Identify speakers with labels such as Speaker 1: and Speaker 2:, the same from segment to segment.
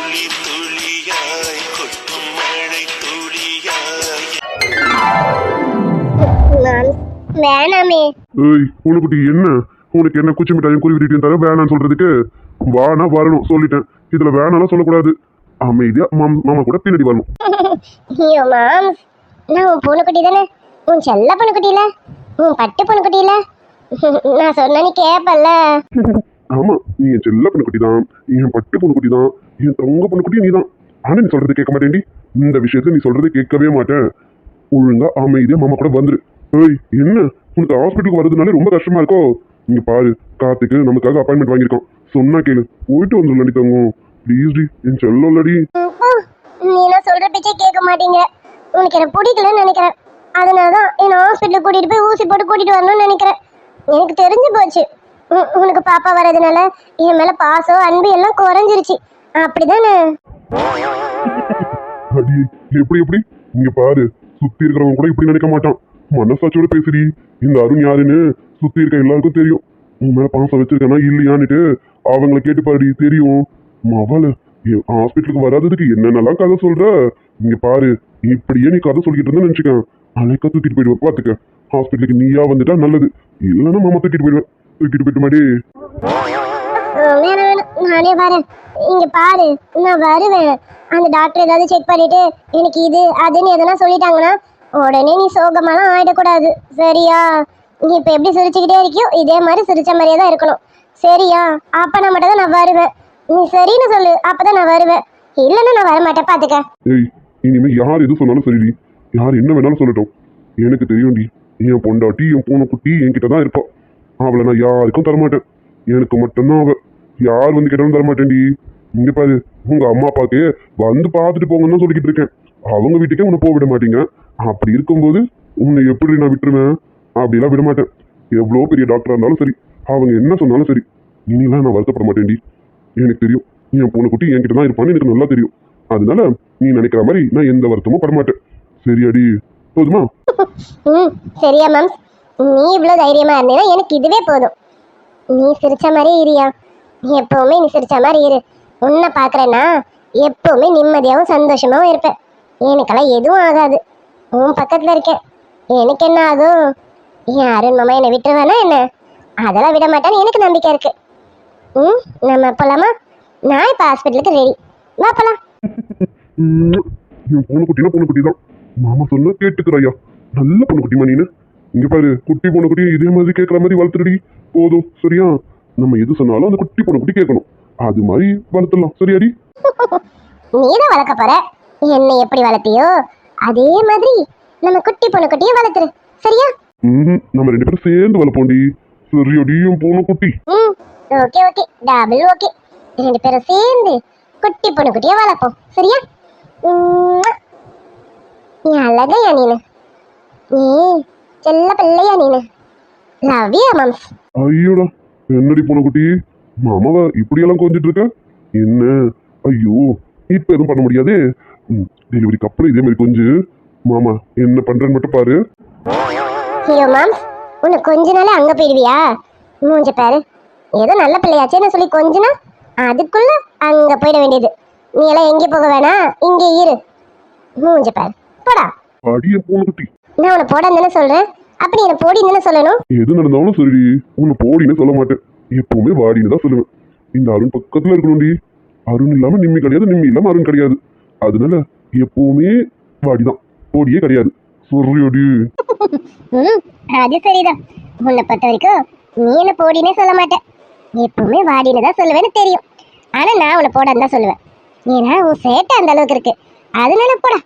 Speaker 1: துளி துளியாய் கொட்டும் மழை துளியாய்.
Speaker 2: வேணாமே.
Speaker 3: ஏய் உனக்குட்டி என்ன, உனக்கு என்ன குச்சி மிட்டாயும் குருவிட்டியும் தர வேணான்னு சொல்றதுக்கு? வானா வரணும் சொல்லிட்டேன். இதுல வேணாலும் சொல்லக்கூடாது. அமைதியா மாமா கூட பின்னாடி வரணும்.
Speaker 2: ஐயோ மாம்ஸ், நான் உன் பூனைக்குட்டி தானே, உன் செல்ல பூனைக்குட்டி இல்ல, உன் பட்டு பூனைக்குட்டி இல்ல. நான் சொன்ன நீ கேப்பல்ல.
Speaker 3: ஆமா, நீ என் செல்ல பொண்ணுக்குட்டி தான், என் பட்டு பொண்ணுக்குட்டி தான், என் தங்க பொண்ணுக்குட்டி நீ தான். ஆனா நீ சொல்றது கேட்க மாட்டேன்டி. இந்த விஷயத்துல நீ சொல்றது கேட்கவே மாட்டேன். ஒழுங்கா அமைதியா மாமா கூட வந்துரு. ஏய் என்ன, உனக்கு ஹாஸ்பிட்டலுக்கு வரதுனாலே ரொம்ப கஷ்டமா இருக்கோ? இங்க பாரு, கார்த்திக்கு நமக்காக அப்பாயின்மெண்ட் வாங்கியிருக்கோம். சொன்னா கேளு, போயிட்டு வந்துடலாடி தங்கம். ப்ளீஸ் டி, என் செல்லடி.
Speaker 2: நீ நான் சொல்ற பேச்சே கேட்க மாட்டீங்க. உனக்கு என்ன பிடிக்கலன்னு நினைக்கிறேன். அதனாலதான் என்ன ஹாஸ்பிட்டலுக்கு கூட்டிட்டு போய் ஊசி போட்டு கூட்டிட்டு வரணும்னு நினைக்கிறேன். எனக்கு தெரிஞ்சு போச்சு, உனக்கு பாப்பா வர்றதுனால என் மேல பாசம் அன்பு எல்லாம் குறைஞ்சிருச்சு. அப்படிதானே?
Speaker 3: அடி எப்படி எப்படி? இங்க பாரு, சுத்தி இருக்கிறவங்க கூட இப்படி நினைக்க மாட்டான். மனசாட்சியோட பேசுடி. இந்த அருண் யாருன்னு சுத்தி இருக்க எல்லாருக்கும் தெரியும். உன் மேல பாசம் வச்சிருக்கனா இல்லையான்னுட்டு அவங்கள கேட்டு பாருடி, தெரியும். மவள ஹாஸ்பிட்டலுக்கு வராததுக்கு என்னென்னலாம் கதை சொல்ற. இங்க பாரு, இப்படியே நீ கதை சொல்லிட்டு இருந்தா நினைச்சுக்க, அழைக்க தூக்கிட்டு போயிடுவேன். பாத்துக்க, ஹாஸ்பிட்டலுக்கு நீயா வந்துட்டா நல்லது, இல்லைன்னா மாமா தூக்கிட்டு போயிடுவேன். தூக்கிட்டு போயிட்டு மாடி.
Speaker 2: நானே வரேன். இங்க பாரு, நான் வருவேன். அந்த டாக்டர் ஏதாவது செக் பண்ணிட்டு எனக்கு இது அதுன்னு எதனா சொல்லிட்டாங்கன்னா உடனே நீ சோகமாலாம் ஆயிடக்கூடாது, சரியா? நீ இப்ப எப்படி சிரிச்சுக்கிட்டே இருக்கியோ இதே மாதிரி சிரிச்ச மாதிரியே தான் இருக்கணும், சரியா? அப்ப நான் மட்டும் தான் நான் வருவேன். நீ சரின்னு சொல்லு, அப்பதான் நான் வருவேன். இல்லைன்னா நான் வர மாட்டேன், பாத்துக்க.
Speaker 3: ஏய், இனிமே யார் எது சொன்னாலும் சரிடி, யார் என்ன வேணாலும் சொல்லட்டும். எனக்கு தெரியும்டி, என் பொண்டாட்டி என் பூனை குட்டி என்கிட்ட தான் இருப்பா. அவளை நான் யாருக்கும் தரமாட்டேன். எனக்கு மட்டும்தான் அவ. யார் வந்து கேட்டாலும் தரமாட்டேன்டி. இங்க பாரு, உங்க அம்மா அப்பாவுக்கு வந்து பார்த்துட்டு போங்கன்னு தான் சொல்லிக்கிட்டு இருக்கேன். அவங்க வீட்டுக்கே உன்னை போக விட மாட்டீங்க. அப்படி இருக்கும்போது உன்னை எப்படி நான் விட்டுருவேன்? அப்படிலாம் விட மாட்டேன். எவ்வளோ பெரிய டாக்டரா இருந்தாலும் சரி, அவங்க என்ன சொன்னாலும் சரி, இனிலாம் நான் வருத்தப்பட மாட்டேன்டி. எனக்கு தெரியும், என் பூனை குட்டி என்கிட்ட தான் இருப்பான்னு எனக்கு நல்லா தெரியும். அதனால நீ நினைக்கிற மாதிரி நான் எந்த வருத்தமும் பட மாட்டேன், சரியாடி? போதுமா?
Speaker 2: சரியா மேம், நீ இவ்வளவு தைரியமா இருந்தீங்கன்னா எனக்கு இதுவே போதும். நீ சிரிச்ச மாதிரி இரியா, எப்பவுமே நீ சிரிச்ச மாதிரி இரு. உன்னை பாக்குறேன்னா எப்பவுமே நிம்மதியாவும் சந்தோஷமாவும் இருப்பேன். எனக்கெல்லாம் எதுவும் ஆகாது, உன் பக்கத்துல இருக்கேன். எனக்கு என்ன ஆகும்? என் அருண் மாமா என்னை விட்டுருவானா என்ன? அதெல்லாம் விட மாட்டான்னு எனக்கு நம்பிக்கை இருக்கு. நம்ம போலாமா? நான் இப்ப ஹாஸ்பிட்டலுக்கு ரெடி, வா போலாம்.
Speaker 3: என் பொண்ணு குட்டினா பொண்ணு குட்டி தான், மாமா சொன்ன கேட்டுக்கிறாயா. நல்ல பொண்ணு குட்டிமா நீனு. இங்க பாரு, குட்டி பொண்ணு குட்டி இதே மாதிரி கேட்கற மாதிரி வளர்த்துடி போதும், சரியா? நம்ம எது சொன்னாலும் அந்த குட்டி பொண்ணு குட்டி கேட்கணும், அது மாதிரி வளர்த்துடலாம், சரியாடி?
Speaker 2: நீதான் வளர்க்க போற, என்னை எப்படி வளர்த்தியோ அதே மாதிரி நம்ம குட்டி பொண்ணு குட்டியை வளர்த்துரு, சரியா?
Speaker 3: நம்ம ரெண்டு பேரும் சேர்ந்து வளர்ப்போண்டி, சரியாடி என் பொண்ணு குட்டி?
Speaker 2: Okay okay, double okay. ரெண்டு பேரும் சேர்ந்து குட்டி பொண்ணு குட்டியை வளர்ப்போம், சரியா? நீ அழகையா நீனு, நீ செல்ல பிள்ளையா நீனு. Love you mumps.
Speaker 3: ஐயோடா, என்னடி பொண்ணு குட்டி, மாமாவா இப்படியெல்லாம் கொஞ்சிட்டு இருக்க? என்ன? ஐயோ, இப்ப எதுவும் பண்ண முடியாது. டெலிவரிக்கு அப்புறம் இதே மாதிரி கொஞ்சம் மாமா என்ன பண்றேன்னு மட்டும் பாரு.
Speaker 2: ஐயோ மம்ஸ், உன்னை கொஞ்ச நாளே அங்க போயிடுவியா? மூஞ்ச பாரு, ஏதோ நல்ல பிள்ளையாச்சேன்னு சொல்லி கொஞ்சனா அதுக்குள்ள அங்க போயிட வேண்டியது. நீ எல்லாம் எங்கே போக வேணாம், இங்கே இரு. மூஞ்ச பாரு, போடா.
Speaker 3: அடிய பொண்ணு குட்டி,
Speaker 2: நான் உன்னை போடான்னு தானே சொல்றேன், அப்படி என்ன போடின்னு தானே சொல்லணும்.
Speaker 3: எது நடந்தாலும் சரி, உன்னை போடின்னு சொல்ல மாட்டேன், எப்பவுமே வாடின்னு தான் சொல்லுவேன். இந்த அருண் பக்கத்துல இருக்கணும்டி. அருண் இல்லாம நிம்மி கிடையாது, நிம்மி இல்லாம அருண் கிடையாது. அதனால எப்பவுமே வாடிதான், போடியே கிடையாது, சொல்றியோடி?
Speaker 2: அது சரிதான். உன்னை பொறுத்த வரைக்கும் நீ என்ன போடினே சொல்ல மாட்டேன், எப்பவுமே வாடின்னு தான் சொல்லுவேன்னு தெரியும். ஆனா நான் உன்னை போடான்னு தான் சொல்லுவேன், ஏன்னா உன் சேட்டை அந்த அளவுக்கு இருக்கு, அதனால போடா.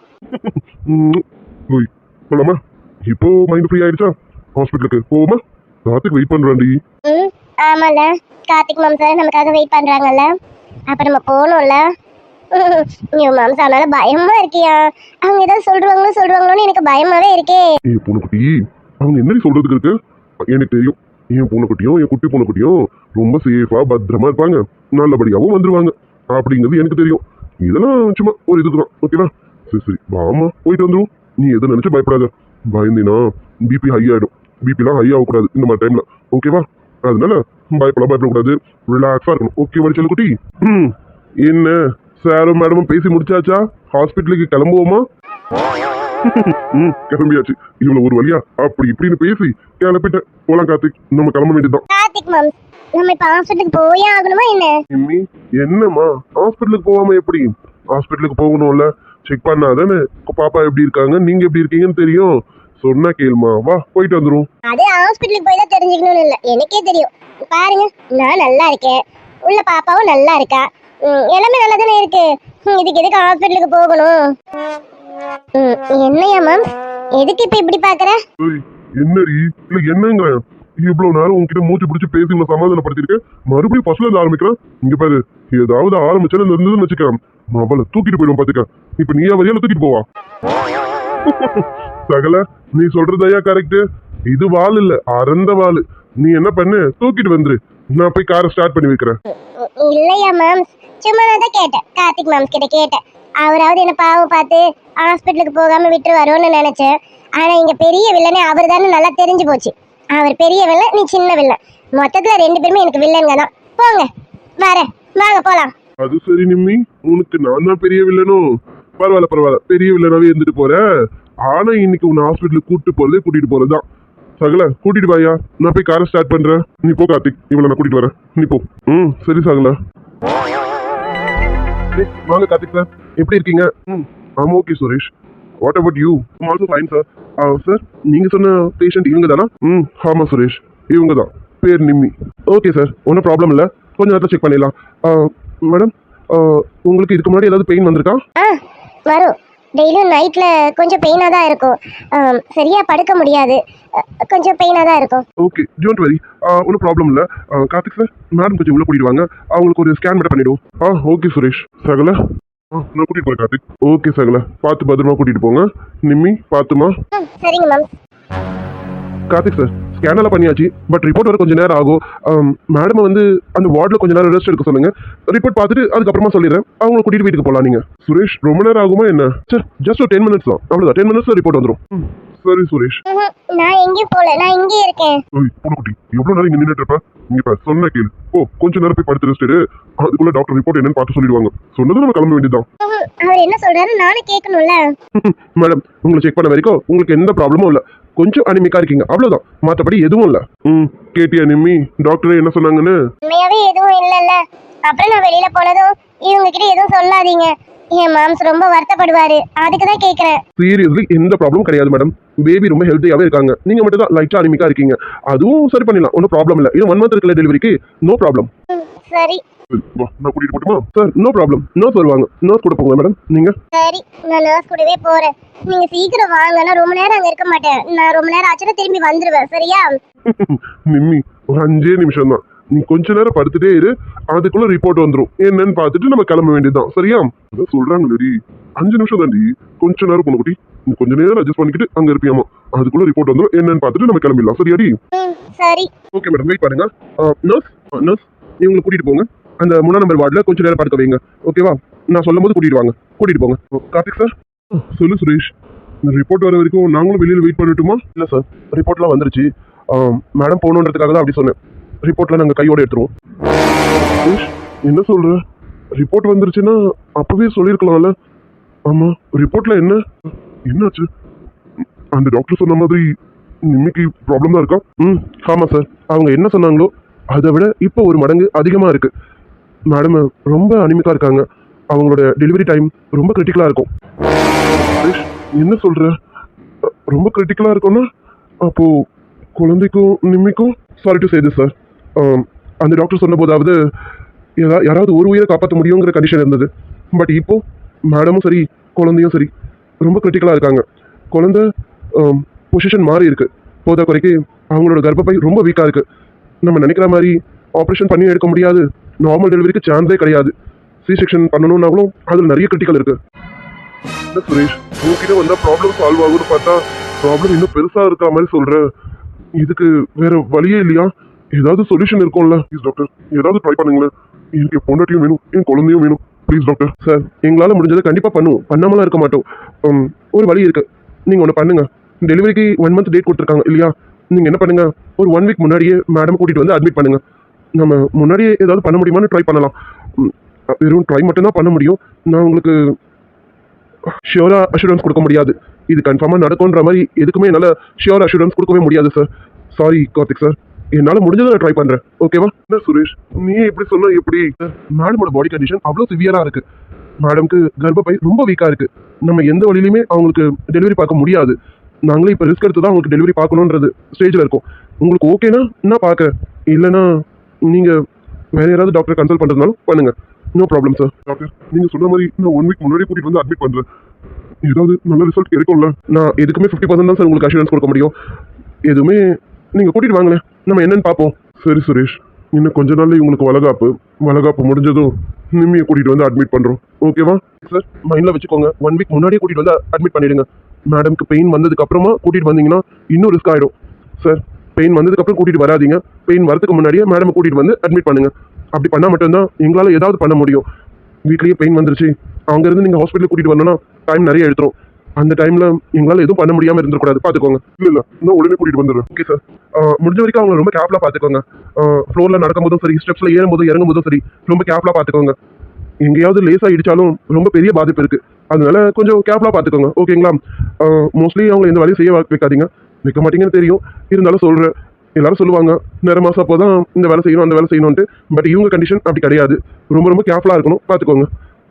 Speaker 3: போலாமா? இப்போ மைண்ட் ஃப்ரீ ஆயிடுச்சா? ஹாஸ்பிட்டலுக்கு போவோமா? கார்த்திக் வெயிட் பண்றாண்டி.
Speaker 2: ஆமால, கார்த்திக் மாம் சார் நமக்காக வெயிட் பண்றாங்கல்ல, அப்ப நம்ம போகணும்ல. மாம் சார்னால பயமா இருக்கியா? அவங்க ஏதாவது சொல்றாங்களோன்னு எனக்கு பயமாவே இருக்கே.
Speaker 3: ஏய் பூனைக்குட்டி, அவங்க என்ன சொல்றதுக்கு இருக்கு? எனக்கு தெரியும், என் பூனைக்குட்டியும் என் குட்டி பூனைக்குட்டியும் ரொம்ப சேஃபா பத்திரமா இருப்பாங்க, நல்லபடியாவும் வந்துருவாங்க அப்படிங்கிறது எனக்கு தெரியும். இதெல்லாம் சும்மா ஒரு இதுதான், ஓகேவா? சரி சரி, வாமா போயிட்டு வந்துடும். நீ எதை நினைச்சு பயப்படாத. பயந்தினா பிபி ஹை ஆயிடும். பிபிலாம் ஹை ஆகக்கூடாது இந்த மாதிரி டைம்ல, ஓகேவா? அதனால பயப்படக்கூடாது, ரிலாக்ஸா இருக்கணும், ஓகே? வடிச்சல் குட்டி, என்ன சாரும் மேடமும் பேசி முடிச்சாச்சா? ஹாஸ்பிட்டலுக்கு கிளம்புவோமா? கிளம்பியாச்சு. இவ்வளவு ஒரு வழியா அப்படி இப்படின்னு பேசி கிளப்பிட்டேன். போலாம் கார்த்திக், நம்ம கிளம்ப வேண்டியதுதான்.
Speaker 2: கார்த்திக் மாம்ஸ், நம்ம இப்ப ஹாஸ்பிட்டலுக்கு போயே ஆகணுமா என்ன?
Speaker 3: நிம்மி, என்னம்மா ஹாஸ்பிட்டலுக்கு போகாம எப்படி? ஹாஸ்பிட்டலுக்கு போகணும்ல, செக் பண்ணாதானே பாப்பா எப்படி இருக்காங்க, நீங்க எப்படி இருக்கீங்கன்னு தெரியும். சொன்னா கேளுமா, வா போயிட்டு வந்துரும்.
Speaker 2: அது ஹாஸ்பிட்டலுக்கு போய் தான் தெரிஞ்சுக்கணும்னு இல்ல, எனக்கே தெரியும். பாருங்க, நான் நல்லா இருக்கேன், உள்ள பாப்பாவும் நல்லா இருக்கா, எல்லாமே நல்லா தானே இருக்கு. இதுக்கு எதுக்கு ஹாஸ்பிட்டலுக்கு போகணும்? என்னையா மேம், எதுக்கு இப்ப இப்படி பாக்குற?
Speaker 3: என்னடி இல்ல என்னங்கிறேன்? இவ்வளவு நேரம் உங்ககிட்ட மூச்சு பிடிச்சி பேசி உங்களை சமாதானப்படுத்திருக்கேன். மறுபடியும் ஃபர்ஸ்ட்ல இருந்து ஆரம்பிக்கிறேன். இங்க பாரு, ஏதாவது ஆரம்பிச்சாலும் இருந்ததுன்னு வச்சுக்கலாம், அவளை தூக்கிட்டு போயிடும் பாத்துக்க. இப்ப நீயா வழியால தூக்கிட்டு போவா? சகல, நீ சொல்றதையா கரெக்ட். இது வால் இல்ல, அறந்த வால். நீ என்ன பண்ணு, தூக்கிட்டு வந்துரு. நான் போய் காரை ஸ்டார்ட் பண்ணி வைக்கிறேன்.
Speaker 2: இல்லையா மேம், சும்மா நான் தான் கேட்டேன், கார்த்திக் மேம் கிட்ட கேட்டேன். அவராவது என்ன பாவம் பார்த்து ஹாஸ்பிட்டலுக்கு போகாம விட்டுருவாரோன்னு நினைச்சேன். ஆனா இங்க பெரிய வில்லனே அவர் தானே நல்லா தெரிஞ்சு போச்சு. அவர் பெரிய வில்லன், நீ சின்ன வில்லன். மொத்தத்துல 2 பேருமே எனக்கு வில்லன்க தான். போங்க, வரேன், வாங்க போலாம்.
Speaker 3: அது சரி நிம்மி, உனக்கு நான் தான் பெரிய வில்லனோ? பரவாயில்ல பரவாயில்ல, பெரிய வில்லனாவே இருந்துட்டு போற. ஆனா இன்னைக்கு உன்னை ஹாஸ்பிட்டலுக்கு கூட்டிட்டு போறதுதான். சகல, கூட்டிட்டு வாயா, நான் போய் காரை ஸ்டார்ட் பண்றேன். நீ போ கார்த்திக், இவளை நான் கூட்டிட்டு வரேன். நீ போ. சரி சகல. வாங்க கார்த்திக் சார், எப்படி இருக்கீங்க? ஆமா okay Suresh. What about you? Also fine sir. Sir, நீங்க சொன்ன பேஷண்ட் இவங்க தானா? ஆமா சுரேஷ், இவங்க தான். பேர் நிம்மி. ஓகே சார், ஒன்றும் ப்ராப்ளம் இல்லை, கொஞ்ச நேரத்தில் செக் பண்ணிடலாம். மேடம், உங்களுக்கு இதுக்கு முன்னாடி ஏதாவது பெயின் வந்திருக்கா?
Speaker 2: வரும், டெய்லியும் நைட்ல கொஞ்சம் பெயினா தான் இருக்கும். சரியா படுக்க முடியாது, கொஞ்சம் பெயினா தான் இருக்கும்.
Speaker 3: ஓகே, டோன்ட் வரி, ஒன்றும் ப்ராப்ளம் இல்லை. கார்த்திக் சார், மேடம் கொஞ்சம் உள்ள கூட்டிட்டு வாங்க, அவங்களுக்கு ஒரு ஸ்கேன் மட்டும் பண்ணிடுவோம். ஓகே சுரேஷ். சகல, நான் கூட்டிட்டு போறேன் கார்த்திக். ஓகே சகல, பார்த்து பத்திரமா கூட்டிட்டு போங்க. நிம்மி பார்த்துமா.
Speaker 2: சரிங்க மேம்.
Speaker 3: கார்த்திக் சார், ஸ்கேன் எல்லாம் பண்ணியாச்சு, பட் ரிப்போர்ட் வர கொஞ்சம் நேரம் ஆகும். மேடம் வந்து அந்த வார்டில் கொஞ்சம் நேரம் ரெஸ்ட் எடுக்க சொல்லுங்க. ரிப்போர்ட் பார்த்துட்டு அதுக்கப்புறமா சொல்லிடுறேன், அவங்களை கூட்டிட்டு வீட்டுக்கு போகலாம். நீங்க சுரேஷ், ரொம்ப நேரம் ஆகுமா என்ன? சார், ஜஸ்ட் ஒரு 10 மினிட்ஸ் தான், அவ்வளோதான். 10 மினிட்ஸ் ரிப்போர்ட் வந்துடும். சரி சுரேஷ்.
Speaker 2: நான் எங்கேயும் போல, நான் இங்கே இருக்கேன்.
Speaker 3: பொண்ணுக்குட்டி, எவ்வளவு நேரம் இங்க நின்றுட்டு இருப்ப? இங்க பாரு, சொன்ன கேளு. கொஞ்ச நேரம் போய் படுத்து ரெஸ்ட் எடு. அதுக்குள்ள டாக்டர் ரிப்போர்ட் என்னன்னு பார்த்து சொல்லிடுவாங்க. சொன்னது நம்ம கிளம்ப வேண்டியதுதான்.
Speaker 2: அவர் என்ன சொல்றாரு நானும் கேட்கணும்ல.
Speaker 3: மேடம், உங்களை செக் பண்ண வரைக்கும் உங்களுக்கு எந்த ப்ராப்ளமும் இல்ல, கொஞ்சம் அனிமிக்கா இருக்கீங்க, அவ்வளவுதான். மற்றபடி எதுவும் இல்ல. கேட்டியா நிம்மி, டாக்டர் என்ன சொன்னாங்கன்னு?
Speaker 2: உண்மையாவே எதுவும் இல்லல்ல. அப்புறம் நான் வெளியில போனதும் இவங்க கிட்ட எதுவும் சொல்லாதீங்க, என் மாம்ஸ் ரொம்ப வருத்தப்படுவாரு, அதுக்கு தான் கேக்குறேன்.
Speaker 3: சீரியஸ்லி எந்த ப்ராப்ளமும் கிடையாது மேடம். பேபி ரொம்ப ஹெல்த்தியாவே இருக்காங்க. நீங்க மட்டும் தான் லைட்டா அனிமிக்கா இருக்கீங்க. அதுவும் சரி பண்ணிடலாம், ஒன்றும் ப்ராப்ளம் இல்லை. இது 1 மந்த் இருக்கல டெலிவரிக்கு, நோ ப்ராப்ளம்.
Speaker 2: சரி,
Speaker 3: நான் கூட்டிட்டு போட்டுமா? Sir, no problem. நர்ஸ் வருவாங்க, நர்ஸ் கூட போங்க மேடம். நீங்க?
Speaker 2: சரி, நான் நர்ஸ் கூடவே போறேன். நீங்க சீக்கிரம் வாங்க, நான் ரொம்ப நேரம் அங்க இருக்க மாட்டேன். நான் ரொம்ப நேரம் ஆச்சுன்னா திரும்பி வந்துருவேன், சரியா?
Speaker 3: நிம்மி, ஒரு 5 நிமிஷம் தான், நீ கொஞ்ச நேரம் படுத்துட்டே இரு, அதுக்குள்ள ரிப்போர்ட் வந்துடும். என்னன்னு பார்த்துட்டு நம்ம கிளம்ப வேண்டியதுதான், சரியா? சொல்றாங்க லேடி, 5 நிமிஷம் தாண்டி, கொஞ்ச நேரம் பொண்ணுக்குட்டி, நீ கொஞ்ச நேரம் அட்ஜஸ்ட் பண்ணிக்கிட்டு அங்க இருப்பியாமா. அதுக்குள்ள ரிப்போர்ட் வந்துடும், என்னன்னு பார்த்துட்டு நம்ம கிளம்பிடலாம், சரியாடி?
Speaker 2: சரி.
Speaker 3: ஓகே மேடம், வெயிட் பண்ணுங்க. நர்ஸ், இவங்களை கூட்டிட்டு போங்க. அந்த 3ஆம் நம்பர் வார்டில் கொஞ்சம் நேரம் படுக்க வைங்க, ஓகேவா? நான் சொல்லும் போது கூட்டிட்டு வாங்க, கூட்டிட்டு போங்க. கார்த்திக் சார். சொல்லு சுரேஷ். இந்த ரிப்போர்ட் வர வரைக்கும் நாங்களும் வெளியில் வெயிட் பண்ணட்டுமா? இல்லை சார், ரிப்போர்ட்லாம் வந்துருச்சு. மேடம் போகணுன்றதுக்காக தான் அப்படி சொன்னேன். ரிப்போர்ட்லாம் நாங்கள் கையோட எடுத்துருவோம். சுரேஷ், என்ன சொல்ற? ரிப்போர்ட் வந்துருச்சுன்னா அப்பவே சொல்லியிருக்கலாம்ல. ஆமாம், ரிப்போர்ட்ல என்னாச்சு? அந்த டாக்டர் சொன்ன மாதிரி இன்னைக்கு ப்ராப்ளம் தான் இருக்கா? ஆமாம் சார், அவங்க என்ன சொன்னாங்களோ அதை விட இப்போ ஒரு மடங்கு அதிகமாக இருக்கு. மேடம் ரொம்ப அனிமிக்கா இருக்காங்க, அவங்களோட டெலிவரி டைம் ரொம்ப கிரிட்டிக்கலாக இருக்கும். என்ன சொல்ற? ரொம்ப கிரிட்டிக்கலாக இருக்கும்னா அப்போ குழந்தைக்கும் நிம்மிக்கும்? Sorry to say this sir, அந்த டாக்டர் சொன்ன போதாவது யாராவது ஒரு உயிரை காப்பாற்ற முடியுங்கிற கண்டிஷன் இருந்தது. பட் இப்போ மேடமும் சரி குழந்தையும் சரி ரொம்ப கிரிட்டிக்கலாக இருக்காங்க. குழந்தை பொசிஷன் மாறி இருக்கு, போதா குறைக்கு அவங்களோட கர்ப்பப்பை ரொம்ப வீக்காக இருக்கு. நம்ம நினைக்கிற மாதிரி ஆப்ரேஷன் பண்ணி எடுக்க முடியாது, நார்மல் டெலிவரிக்கு சான்ஸே கிடையாது. சி செக்ஷன் பண்ணணும்னாலும் அதில் நிறைய கிரிட்டிக்கல் இருக்கு. சுரேஷ், உங்ககிட்ட வந்தால் ப்ராப்ளம் சால்வ் ஆகும்னு பார்த்தா ப்ராப்ளம் இன்னும் பெருசாக இருக்கா மாதிரி சொல்ற. இதுக்கு வேற வழியே இல்லையா? ஏதாவது சொல்யூஷன் இருக்கும்ல? ப்ளீஸ் டாக்டர், ஏதாவது ட்ரை பண்ணுங்களேன். எனக்கு என் பொண்டாட்டியும் வேணும், என் குழந்தையும் வேணும். Please doctor. சார், எங்களால் முடிஞ்சதை கண்டிப்பாக பண்ணுவோம், பண்ணாமலாம் இருக்க மாட்டோம். ஒரு வழி இருக்கு, நீங்கள் ஒன்று பண்ணுங்க. டெலிவரிக்கு 1 மந்த் டேட் கொடுத்துருக்காங்க இல்லையா? நீங்கள் என்ன பண்ணுங்க, ஒரு 1 வீக் முன்னாடியே மேடம் கூட்டிகிட்டு வந்து அட்மிட் பண்ணுங்க. நம்ம முன்னாடியே ஏதாவது பண்ண முடியுமான்னு ட்ரை பண்ணலாம். வெறும் ட்ரை மட்டும்தான் பண்ண முடியும். நான் உங்களுக்கு ஷியோராக அஷூரன்ஸ் கொடுக்க முடியாது. இது கன்ஃபார்மாக நடக்கும்ன்ற மாதிரி எதுக்குமே என்னால் ஷியோர் அஷூரன்ஸ் கொடுக்கவே முடியாது சார். சாரி கார்த்திக் சார், என்னால் முடிஞ்சதை நான் ட்ரை பண்ணுறேன். ஓகேவா? என்ன சுரேஷ், நீ எப்படி சொன்னா எப்படி? மேடமோட பாடி கண்டிஷன் அவ்வளோ சிவியராக இருக்குது. மேடம்க்கு கர்ப்பப்பை ரொம்ப வீக்காக இருக்குது. நம்ம எந்த வழியிலுமே அவங்களுக்கு டெலிவரி பார்க்க முடியாது. நாங்களே இப்போ ரிஸ்க் எடுத்து தான் அவங்களுக்கு டெலிவரி பார்க்கணுன்றது ஸ்டேஜில் இருக்கோம். உங்களுக்கு ஓகேனா நான் பார்க்குறேன், இல்லைனா நீங்கள் வேறு யாராவது டாக்டர் கன்சல்ட் பண்ணுறதுனாலும் பண்ணுங்கள். No problem sir. டாக்டர், நீங்கள் சொன்ன மாதிரி நான் 1 வீக் முன்னாடி கூட்டிகிட்டு வந்து அட்மிட் பண்ணுறேன். ஏதாவது நல்ல ரிசல்ட் கிடைக்கும்ல? நான் எதுக்குமே 50% தான் சார் உங்களுக்கு அஷூரன்ஸ் கொடுக்க முடியும். எதுவுமே நீங்கள் கூட்டிகிட்டு வாங்களேன், நம்ம என்னன்னு பார்ப்போம். சரி சுரேஷ், இன்னும் கொஞ்ச நாள்ல உங்களுக்கு வளகாப்பு முடிஞ்சதும் நிம்மியை கூட்டிகிட்டு வந்து அட்மிட் பண்ணுறோம். ஓகேவா சார்? மைண்டில் வச்சுக்கோங்க, 1 வீக் முன்னாடியே கூட்டிகிட்டு வந்து அட்மிட் பண்ணிடுங்க. மேடம்க்கு பெயின் வந்ததுக்கு அப்புறமா கூட்டிகிட்டு வந்தீங்கன்னா இன்னும் ரிஸ்க் ஆகிடும் சார். பெயின் வந்ததுக்கப்புறம் கூட்டிகிட்டு வராதீங்க. பெயின் வரதுக்கு முன்னாடியே மேடமை கூட்டிகிட்டு வந்து அட்மிட் பண்ணுங்க. அப்படி பண்ணால் மட்டும்தான் எங்களால் ஏதாவது பண்ண முடியும். வீட்லேயே பெயின் வந்துருச்சு, அங்கேருந்து நீங்கள் ஹாஸ்பிட்டலுக்கு கூட்டிகிட்டு வரணும்னா டைம் நிறைய எடுத்துரும். அந்த டைமில் எங்களால் எதுவும் பண்ண முடியாமல் இருந்துக்கூடாது. பார்த்துக்கோங்க. இல்லை நான் உடனே கூட்டிகிட்டு வந்துடுறேன். Okay sir. முடிஞ்ச வரைக்கும் அவங்க ரொம்ப கேர்ஃபுல்லாக பார்த்துக்கோங்க. ஃப்ளோரில் நடக்கும்போதும் சரி, ஸ்டெப்ஸில் ஏறும்போதும் இறங்கும்போதும் சரி, ரொம்ப கேர்ஃபுல்லாக பார்த்துக்கோங்க. எங்கேயாவது லேசாக இடிச்சாலும் ரொம்ப பெரிய பாதிப்பு இருக்குது. அதனால கொஞ்சம் கேர்ஃபுல்லாக பார்த்துக்கோங்க. ஓகேங்களா? மோஸ்ட்லி அவங்க எந்த வேலையும் செய்ய வைக்காதீங்க. வைக்க மாட்டீங்கன்னு தெரியும், இருந்தாலும் சொல்கிறேன். எல்லாரும் சொல்லுவாங்க நேர மாதம் அப்போ தான் இந்த வேலை செய்யணும் அந்த வேலை செய்யணும்ட்டு. பட் இவங்க கண்டிஷன் அப்படி கிடையாது. ரொம்ப ரொம்ப கேர்ஃபுல்லாக இருக்கணும். பார்த்துக்கோங்க.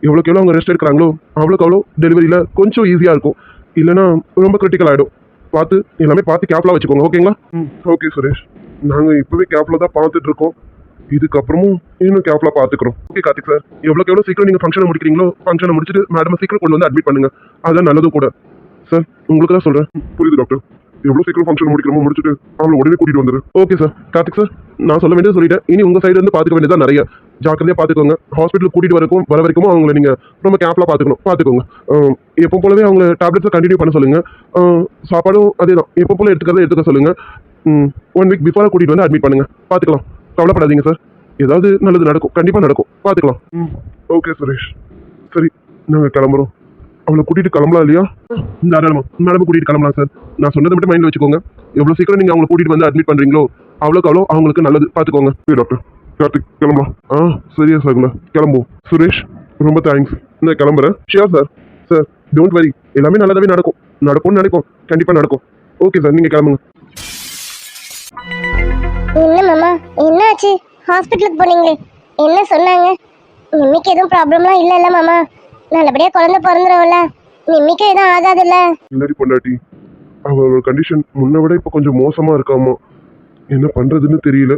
Speaker 3: எவ்வளோக்கு எவ்வளோ அவங்க ரெஸ்ட் எடுக்கிறாங்களோ அவ்வளோக்கு அவ்வளோ டெலிவரியில் கொஞ்சம் ஈஸியாக இருக்கும். இல்லைனா ரொம்ப கிரிட்டிக்கல் ஆகிடும். பார்த்து எல்லாமே பார்த்து கேர்ஃபுல்லாக வச்சுக்கோங்க. ஓகேங்களா? ஓகே சுரேஷ், நாங்கள் இப்போவே கேர்ஃபுல்லாக தான் பார்த்துட்ருக்கோம். இதுக்கப்புறமும் இன்னும் கேர்ஃபுல்லாக பார்த்துக்கிறோம். ஓகே கார்த்திக் சார், எவ்வளோக்கு எவ்வளோ சீக்கிரம் நீங்கள் ஃபங்க்ஷனை முடிக்கிறீங்களோ ஃபங்க்ஷனை முடிச்சுட்டு மேடம் சீக்கிரம் கொண்டு வந்து அட்மிட் பண்ணுங்க. அதுதான் நல்லதும் கூட சார். உங்களுக்கு தான் சொல்கிறேன். புரியுது டாக்டர். எவ்வளோ சீக்கிரம் ஃபங்க்ஷன் முடிக்கிறோமோ முடிச்சுட்டு அவங்களை உடனே கூட்டிகிட்டு வந்துடு. Okay sir. கார்த்திக் சார், நான் சொல்ல வேண்டியது சொல்லிட்டேன். இனி உங்கள் சைடு இருந்து பார்த்துக்க வேண்டியதான் நிறைய. ஜாக்கிரதையாக பார்த்துக்கோங்க. ஹாஸ்பிட்டலுக்கு கூட்டிகிட்டு வர வரைக்கும் அவங்களை நீங்கள் ரொம்ப கேர்ஃபுல்லாக பார்த்துக்கோங்க. எப்போ போலவே அவங்க டேப்லெட்ஸை கண்டினியூ பண்ண சொல்லுங்கள். சாப்பாடும் அதே தான், எப்போ போல எடுத்துக்க சொல்லுங்கள். 1 வீக் பிஃபோராக கூட்டிகிட்டு வந்து அட்மிட் பண்ணுங்கள். பார்த்துக்கலாம். கவலைப்படாதீங்க சார். ஏதாவது நல்லது நடக்கும், கண்டிப்பாக நடக்கும். பார்த்துக்கலாம். ஓகே சுரேஷ். சரி, நாங்கள் கிளம்புறோம். அவளை கூட்டிகிட்டு கிளம்பலாம் இல்லையா? தாராளமா மேடம் கூட்டிகிட்டு கிளம்பலாம் சார். நான் சொன்னதை மட்டும் மைண்டில் வச்சுக்கோங்க. எவ்வளோ சீக்கிரம் நீங்கள் அவங்களை கூட்டிகிட்டு வந்து அட்மிட் பண்ணுறீங்களோ அவ்வளோக்கு அவ்வளோ அவங்களுக்கு நல்லது. பார்த்துக்கோங்க. சரி டாக்டர். கார்த்திக் கிளம்பலாம். சரியா சார்ங்களா? கிளம்புவோம். சுரேஷ் ரொம்ப தேங்க்ஸ். நான் கிளம்புறேன். Sure sir. Sir don't worry, எல்லாமே நல்லதாகவே நடக்கும்னு நினைப்போம். கண்டிப்பாக நடக்கும். ஓகே சார், நீங்கள் கிளம்புங்க.
Speaker 2: என்ன மாமா, என்னாச்சு? ஹாஸ்பிட்டலுக்கு போனீங்களே, என்ன சொன்னாங்க? நிம்மிக்கு எதுவும் ப்ராப்ளம்லாம் இல்லைல்ல மாமா? நல்லபடியாக குழந்தை பிறந்துரும்ல? நிம்மிக்கு எதுவும் ஆகாதுல்ல?
Speaker 3: இல்லடி பொண்டாட்டி, அவளோட கண்டிஷன் முன்ன விட இப்போ கொஞ்சம் மோசமாக இருக்காமா. என்ன பண்ணுறதுன்னு தெரியல.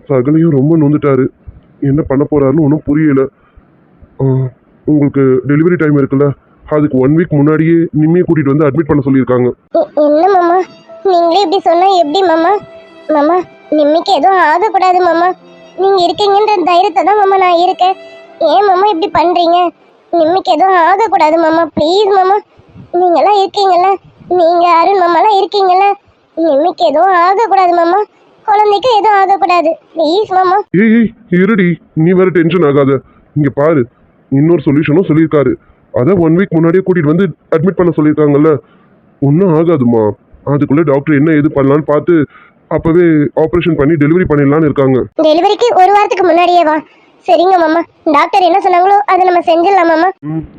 Speaker 3: சகலையும் ரொம்ப நொந்துட்டாரு. என்ன பண்ண போறாருன்னு ஒன்றும் புரியல. உங்களுக்கு டெலிவரி டைம் இருக்குல்ல, அதுக்கு 1 வீக் முன்னாடியே நிம்மியை கூட்டிகிட்டு வந்து அட்மிட் பண்ண சொல்லியிருக்காங்க.
Speaker 2: என்ன மாமா, நீங்களே இப்படி சொன்னா எப்படி மாமா? மாமா, நிம்மிக்கு எதுவும் ஆகக்கூடாது மாமா. நீங்க இருக்கீங்கன்ற தைரியத்தை தான் மாமா நான் இருக்கேன். ஏன் மாமா இப்படி பண்றீங்க? நிம்மிக்கு எதுவும் ஆகக்கூடாது மாமா, ப்ளீஸ் மாமா. நீங்களாம் இருக்கீங்கல்ல, நீங்க அருண் மாமாலாம் இருக்கீங்கல்ல, நிம்மிக்கு எதுவும் ஆகக்கூடாது மாமா. குழந்தைக்கு எதுவும் ஆகக்கூடாது, ப்ளீஸ் மாமா.
Speaker 3: ஏய் இருடி, நீ வேற டென்ஷன் ஆகாத. இங்க பாரு, இன்னொரு சொல்யூஷனும் சொல்லியிருக்காரு. அதான் 1 வீக் முன்னாடியே கூட்டிட்டு வந்து அட்மிட் பண்ண சொல்லியிருக்காங்கல்ல. ஒன்றும் ஆகாதுமா. அதுக்குள்ள டாக்டர் என்ன ஏது பண்ணலான்னு பார்த்து அப்பவே ஆப்ரேஷன் பண்ணி டெலிவரி பண்ணிடலான்னு இருக்காங்க.
Speaker 2: டெலிவரிக்கு 1 வாரத்துக்கு முன்னாடியே வா. சரிங்க மாமா, டாக்டர் என்ன சொன்னாங்களோ அதை நம்ம செஞ்சிடலாம் மாமா.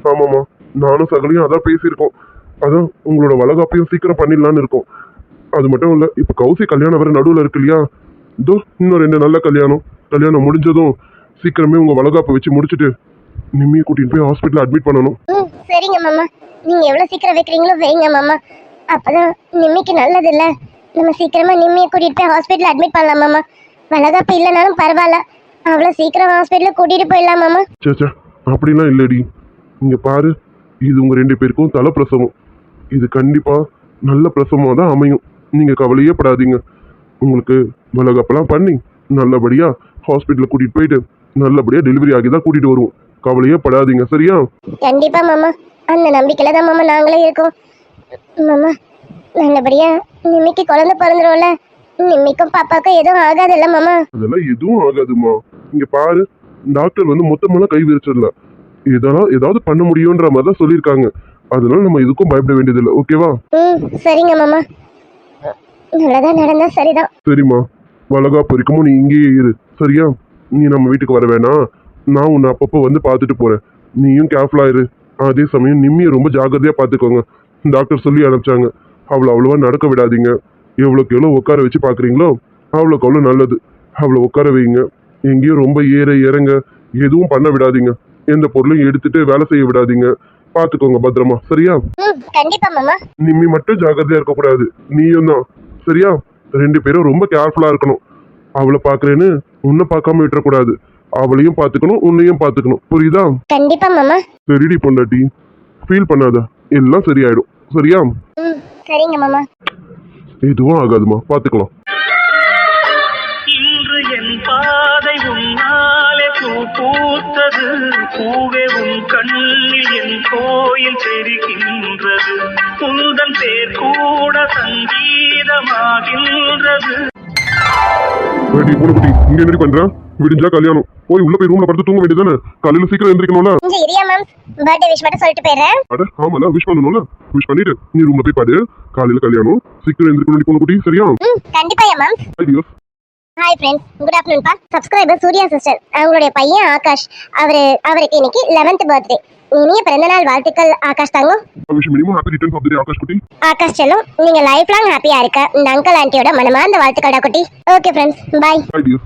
Speaker 3: ஆமாம்மா, நானும் சகலையும் அதான் பேசியிருக்கோம். அதான் உங்களோட வளகாப்பையும் சீக்கிரம் பண்ணிடலான்னு இருக்கோம். அது மட்டும் இல்லை, இப்போ கௌசி கல்யாணம் வேற நடுவில் இருக்கு இல்லையா? இதோ இன்னும் 2 நல்ல கல்யாணம் முடிஞ்சதும் சீக்கிரமே உங்கள் வளகாப்பை வச்சு முடிச்சுட்டு நிம்மியை கூட்டிகிட்டு போய் ஹாஸ்பிட்டலில் அட்மிட் பண்ணணும்.
Speaker 2: சரிங்க மாமா, நீங்கள் எவ்வளோ சீக்கிரம் வைக்கிறீங்களோ வைங்க மாமா. அப்போதான் நிம்மிக்கு நல்லது இல்லை. நம்ம சீக்கிரமா நிம்மியை கூட்டிகிட்டு போய் ஹாஸ்பிட்டலில் அட்மிட் பண்ணலாம் மாமா. வளகாப்பு இல்லைனாலும் பரவாயில்ல, அவ்வளோ சீக்கிரம் ஹாஸ்பிட்டலுக்கு கூட்டிகிட்டு போயிடலாம் மாமா.
Speaker 3: சேச்சா, அப்படிலாம் இல்லடி. இங்கே பாரு, இது உங்கள் 2 பேருக்கும் தலை பிரசவம். இது கண்டிப்பாக நல்ல பிரசவமாக தான் அமையும். நீங்கள் கவலையே படாதீங்க. உங்களுக்கு வளகாப்பெல்லாம் பண்ணி நல்லபடியாக ஹாஸ்பிட்டலில் கூட்டிகிட்டு போயிட்டு நல்லபடியாக டெலிவரி ஆகி தான் கூட்டிகிட்டு வருவோம். கவலையே படாதீங்க, சரியா?
Speaker 2: கண்டிப்பா மாமா, அந்த நம்பிக்கையில தான் மாமா நாங்களே இருக்கோம். மாமா, நல்லபடியா நிம்மிக்கு குழந்தை பிறந்துரும்ல? நிம்மிக்கும் பாப்பாக்கும் எதுவும் ஆகாதுல்ல மாமா?
Speaker 3: அதெல்லாம் எதுவும் ஆகாதுமா. இங்க பாரு, டாக்டர் வந்து மொத்தமெல்லாம் கை விரிச்சிடல. ஏதாவது பண்ண முடியும்ன்ற மாதிரி தான் சொல்லியிருக்காங்க. அதனால நம்ம எதுக்கும் பயப்பட வேண்டியதில்லை. ஓகேவா?
Speaker 2: சரிங்க மாமா, நல்லதா நடந்தா சரிதான்.
Speaker 3: சரிம்மா, வளகாப்பு வரைக்கும் நீ இங்கேயே இரு, சரியா? நீ நம்ம வீட்டுக்கு வர வேணாம். நான் உன்னை அப்பப்போ வந்து பார்த்துட்டு போறேன். நீயும் கேர்ஃபுல்லா இரு. அதே சமயம் நிம்மியை ரொம்ப ஜாக்கிரதையா பார்த்துக்கோங்க. டாக்டர் சொல்லி அனுப்பிச்சாங்க. அவளை அவ்வளவா நடக்க விடாதீங்க. எவ்வளோக்கு எவ்வளோ உட்கார வச்சு பார்க்குறீங்களோ அவ்வளோக்கு அவ்வளோ நல்லது. அவளை உட்கார வைங்க. எங்கேயும் ரொம்ப ஏற இறங்க எதுவும் பண்ண விடாதீங்க. எந்த பொருளையும் எடுத்துட்டு வேலை செய்ய விடாதீங்க. பார்த்துக்கோங்க பத்திரமா, சரியா?
Speaker 2: கண்டிப்பா மாமா.
Speaker 3: நிம்மி மட்டும் ஜாக்கிரதையா இருக்கக்கூடாது, நீயும் தான், சரியா? 2 பேரும் ரொம்ப கேர்ஃபுல்லா இருக்கணும். அவளை பார்க்கறேன்னு உன்னை பார்க்காம விட்டுறக்கூடாது. அவளையும் பார்த்துக்கணும், உன்னையும் பார்த்துக்கணும், புரியுதா?
Speaker 2: கண்டிப்பா மாமா.
Speaker 3: சரிடி பொண்டாட்டி, ஃபீல் பண்ணாத, எல்லாம் சரியாயிடும், சரியா?
Speaker 2: சரிங்க மாமா.
Speaker 3: எதுவும் ஆகாதுமா, பார்த்துக்கலாம்.
Speaker 1: இன்று என் பாதை உன்னாலே பூ பூத்தது, பூவே உன் கண்ணில் என் கோயில் தெரிகின்றது, உந்தன் பேர் கூட சங்கீதமாகின்றது.
Speaker 3: ரெடி பூனைக்குட்டி, இங்க என்னடி பண்ற? விடிஞ்சா கல்யாணம், போய் உள்ள போய் ரூம்ல படுத்து தூங்க வேண்டியதானே? காலையில சீக்கிரம் எந்திரிக்கணும்ல.
Speaker 2: கொஞ்சம் இரியா மேம், பர்த்டே விஷ் மட்டும் சொல்லிட்டு போயிடுறேன்.
Speaker 3: அட ஆமால, விஷ் பண்ணணும்ல. விஷ் பண்ணிட்டு நீ ரூம்ல போய் பாடு. காலையில கல்யாணம், சீக்கிரம் எந்திரிக்கணும் பூனைக்குட்டி, சரியா?
Speaker 2: கண்டிப்பா மேம்.
Speaker 3: ஐடியோஸ்.
Speaker 2: ஹாய் ஃப்ரெண்ட்ஸ், குட் ஆஃப்டர்நூன் பா. சப்ஸ்கிரைபர் சூர்யா சிஸ்டர், அவங்களுடைய பையன் ஆகாஷ், அவருக்கு இன்னைக்கு 11th பர்த்டே. இனிய பிறந்தநாள் வாழ்த்துக்கள் ஆகாஷ் தாங்க.
Speaker 3: Wish minimum happy returns of the day Akash குட்டி.
Speaker 2: ஆகாஷ் செல்லம், நீங்க லைஃப் லாங் ஹாப்பியா இருக்க இந்த அங்கிள் ஆண்டியோட மனமார்ந்த வாழ்த்துக்கள்டா குட்டி. Okay friends, bye.
Speaker 3: ஐடியோஸ்.